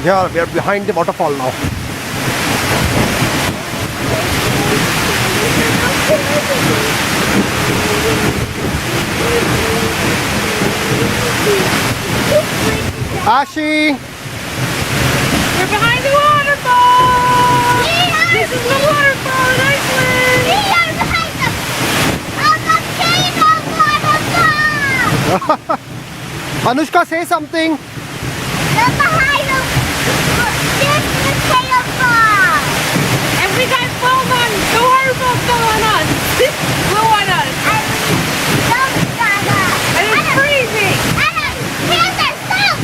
Yeah, we are behind the waterfall now. Ashi! We're behind the waterfall! This is the waterfall in Iceland! We are behind the volcano waterfall! Anushka, say something. We're behind the volcano fall! And we got foam on the waterfall fell on us! Flew on us! And it's freezing! Here's our soup!